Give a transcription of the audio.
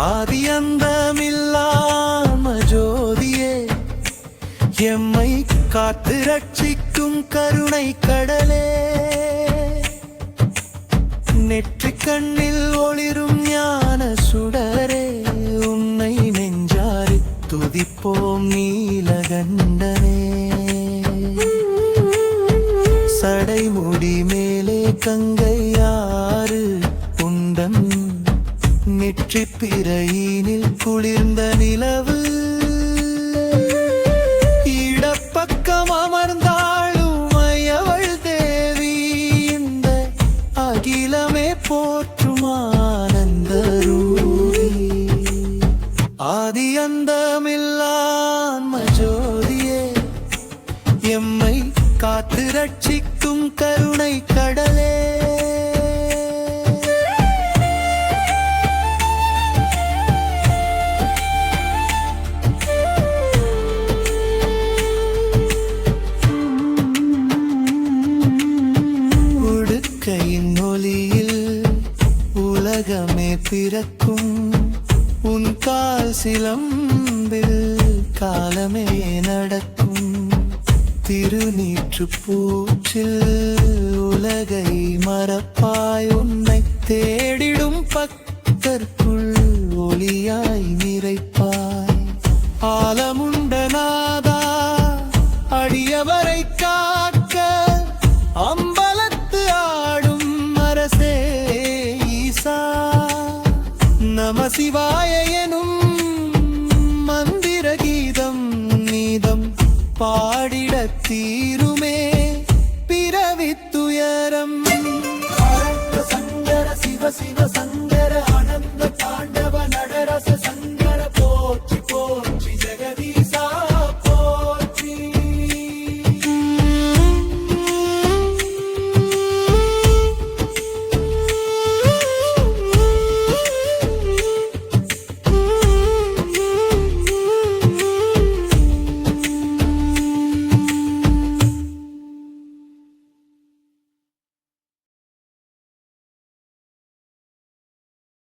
ஆதியந்தமில்லாம ஜோதியே, எம்மை காத்து ரட்சிக்கும் கருணை கடலே, நெற்றி கண்ணில் ஒளிரும் ஞான சுடரே, உன்னை நெஞ்சாரி துதிப்போம் நீலகண்டனே. சடைமுடி மேலே கங்கையாறு உண்டன், நெற்றி பிறையினில் குளிர்ந்த நிலவு, இடப்பக்கம் அமர்ந்தாளும் மையவள் தேவி, இந்த அகிலமே போற்றும் ஆனந்த ரூபி. ஆதி அந்தமில்லான்ம ஜோதியே, எம்மை காத்து ரட்சிக்கும் கருணை கடலே. உடுக்கையின் ஒளியில் உலகமே பிறக்கும், உன் கால் சிலம்பில் காலமே நடக்கும். திருநீற்று பூச்சில் உலகை மறப்பாய், உன்னை தேடிடும் பக்தர்க்குள் ஒளியாய் நிறைப்பாய். ஆலமுண்ட நாதா, அடியவரை காக்க அம்பலத்து ஆடும் அரசே ஈசா, நம சிவாய எனும் மந்திர கீதம் நீதம் பாடிட தீ